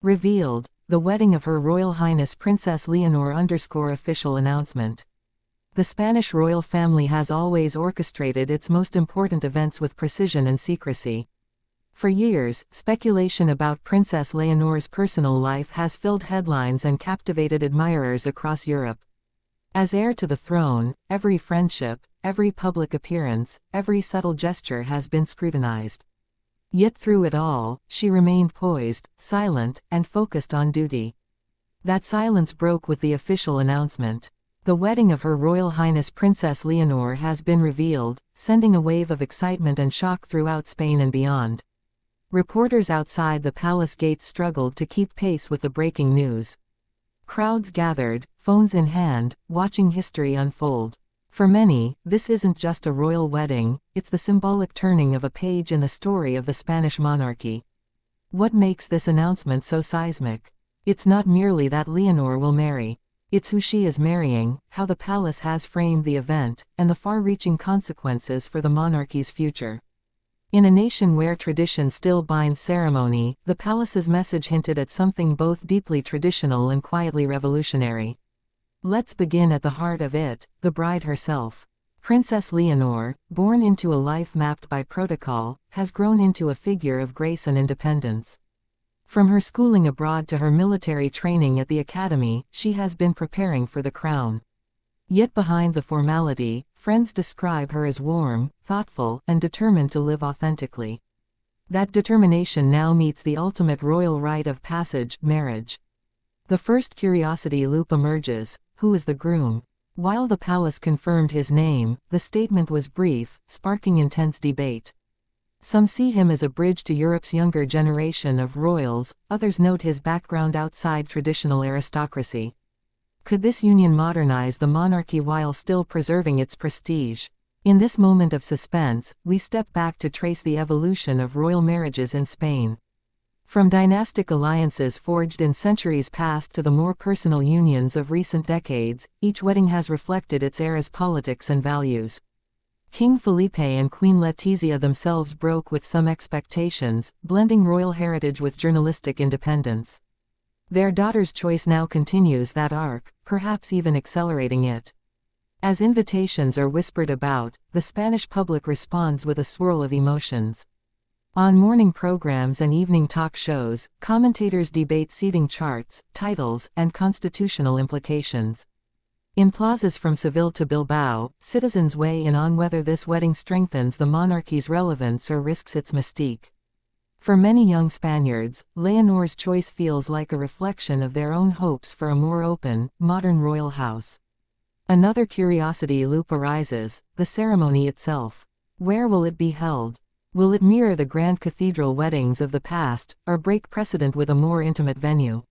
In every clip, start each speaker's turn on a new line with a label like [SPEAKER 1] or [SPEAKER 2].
[SPEAKER 1] Revealed, the wedding of Her Royal Highness Princess Leonor _ official announcement. The Spanish royal family has always orchestrated its most important events with precision and secrecy. For years, speculation about Princess Leonor's personal life has filled headlines and captivated admirers across Europe. As heir to the throne, every friendship, every public appearance, every subtle gesture has been scrutinized. Yet through it all, she remained poised, silent, and focused on duty. That silence broke with the official announcement. The wedding of Her Royal Highness Princess Leonor has been revealed, sending a wave of excitement and shock throughout Spain and beyond. Reporters outside the palace gates struggled to keep pace with the breaking news. Crowds gathered, phones in hand, watching history unfold. For many, this isn't just a royal wedding, it's the symbolic turning of a page in the story of the Spanish monarchy. What makes this announcement so seismic? It's not merely that Leonor will marry. It's who she is marrying, how the palace has framed the event, and the far-reaching consequences for the monarchy's future. In a nation where tradition still binds ceremony, the palace's message hinted at something both deeply traditional and quietly revolutionary. Let's begin at the heart of it, the bride herself. Princess Leonor, born into a life mapped by protocol, has grown into a figure of grace and independence. From her schooling abroad to her military training at the academy, she has been preparing for the crown. Yet behind the formality, friends describe her as warm, thoughtful, and determined to live authentically. That determination now meets the ultimate royal rite of passage, marriage. The first curiosity loop emerges: who is the groom? While the palace confirmed his name, the statement was brief, sparking intense debate. Some see him as a bridge to Europe's younger generation of royals, others note his background outside traditional aristocracy. Could this union modernize the monarchy while still preserving its prestige? In this moment of suspense, we step back to trace the evolution of royal marriages in Spain. From dynastic alliances forged in centuries past to the more personal unions of recent decades, each wedding has reflected its era's politics and values. King Felipe and Queen Letizia themselves broke with some expectations, blending royal heritage with journalistic independence. Their daughter's choice now continues that arc, perhaps even accelerating it. As invitations are whispered about, the Spanish public responds with a swirl of emotions. On morning programs and evening talk shows, commentators debate seating charts, titles, and constitutional implications. In plazas from Seville to Bilbao, citizens weigh in on whether this wedding strengthens the monarchy's relevance or risks its mystique. For many young Spaniards, Leonor's choice feels like a reflection of their own hopes for a more open, modern royal house. Another curiosity loop arises: the ceremony itself. Where will it be held? Will it mirror the grand cathedral weddings of the past, or break precedent with a more intimate venue?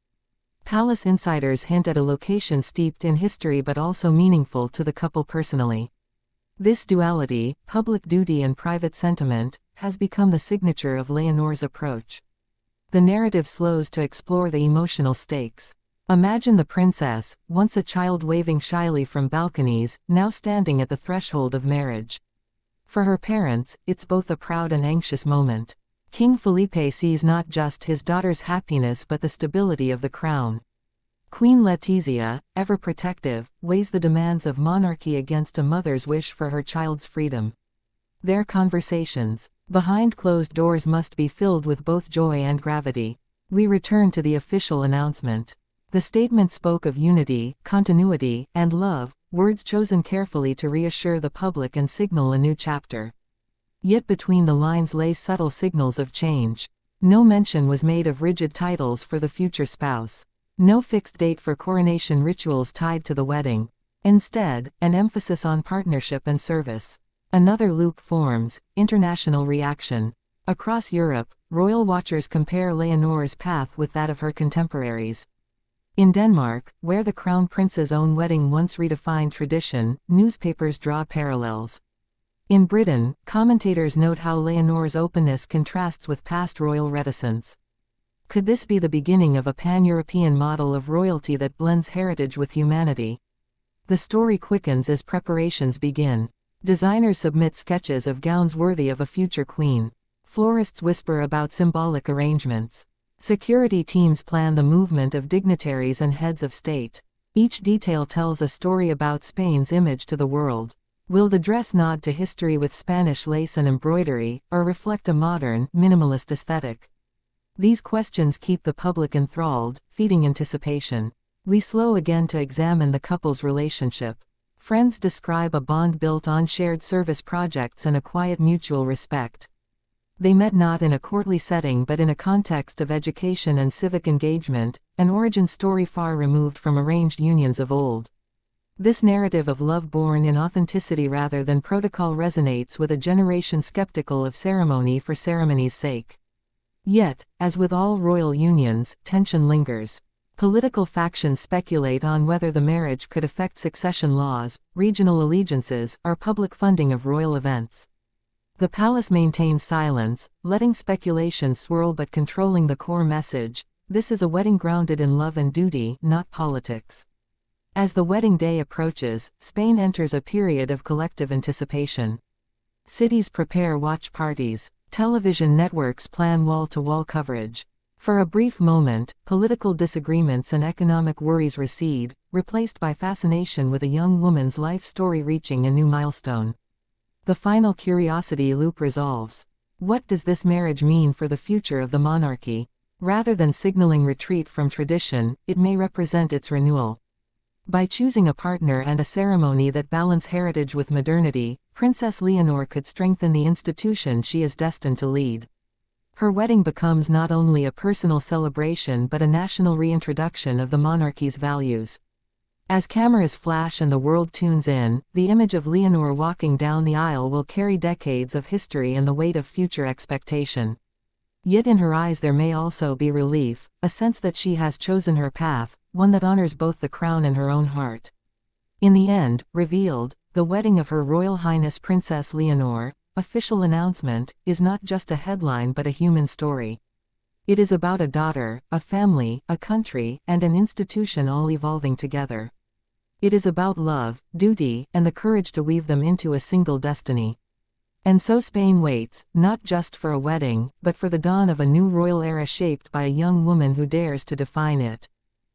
[SPEAKER 1] Palace insiders hint at a location steeped in history but also meaningful to the couple personally. This duality, public duty and private sentiment, has become the signature of Leonor's approach. The narrative slows to explore the emotional stakes. Imagine the princess, once a child waving shyly from balconies, now standing at the threshold of marriage. For her parents, it's both a proud and anxious moment. King Felipe sees not just his daughter's happiness but the stability of the crown. Queen Letizia, ever protective, weighs the demands of monarchy against a mother's wish for her child's freedom. Their conversations, behind closed doors, must be filled with both joy and gravity. We return to the official announcement. The statement spoke of unity, continuity, and love, words chosen carefully to reassure the public and signal a new chapter. Yet between the lines lay subtle signals of change. No mention was made of rigid titles for the future spouse. No fixed date for coronation rituals tied to the wedding. Instead, an emphasis on partnership and service. Another loop forms: international reaction. Across Europe, royal watchers compare Leonor's path with that of her contemporaries. In Denmark, where the crown prince's own wedding once redefined tradition, newspapers draw parallels. In Britain, commentators note how Leonor's openness contrasts with past royal reticence. Could this be the beginning of a pan-European model of royalty that blends heritage with humanity? The story quickens as preparations begin. Designers submit sketches of gowns worthy of a future queen. Florists whisper about symbolic arrangements. Security teams plan the movement of dignitaries and heads of state. Each detail tells a story about Spain's image to the world. Will the dress nod to history with Spanish lace and embroidery, or reflect a modern, minimalist aesthetic? These questions keep the public enthralled, feeding anticipation. We slow again to examine the couple's relationship. Friends describe a bond built on shared service projects and a quiet mutual respect. They met not in a courtly setting but in a context of education and civic engagement, an origin story far removed from arranged unions of old. This narrative of love born in authenticity rather than protocol resonates with a generation skeptical of ceremony for ceremony's sake. Yet, as with all royal unions, tension lingers. Political factions speculate on whether the marriage could affect succession laws, regional allegiances, or public funding of royal events. The palace maintains silence, letting speculation swirl but controlling the core message: this is a wedding grounded in love and duty, not politics. As the wedding day approaches, Spain enters a period of collective anticipation. Cities prepare watch parties. Television networks plan wall-to-wall coverage. For a brief moment, political disagreements and economic worries recede, replaced by fascination with a young woman's life story reaching a new milestone. The final curiosity loop resolves. What does this marriage mean for the future of the monarchy? Rather than signaling retreat from tradition, it may represent its renewal. By choosing a partner and a ceremony that balance heritage with modernity, Princess Leonor could strengthen the institution she is destined to lead. Her wedding becomes not only a personal celebration but a national reintroduction of the monarchy's values. As cameras flash and the world tunes in, the image of Leonor walking down the aisle will carry decades of history and the weight of future expectation. Yet in her eyes there may also be relief, a sense that she has chosen her path, one that honors both the crown and her own heart. In the end, revealed, the wedding of Her Royal Highness Princess Leonor, official announcement, is not just a headline but a human story. It is about a daughter, a family, a country, and an institution all evolving together. It is about love, duty, and the courage to weave them into a single destiny. And so Spain waits, not just for a wedding, but for the dawn of a new royal era shaped by a young woman who dares to define it.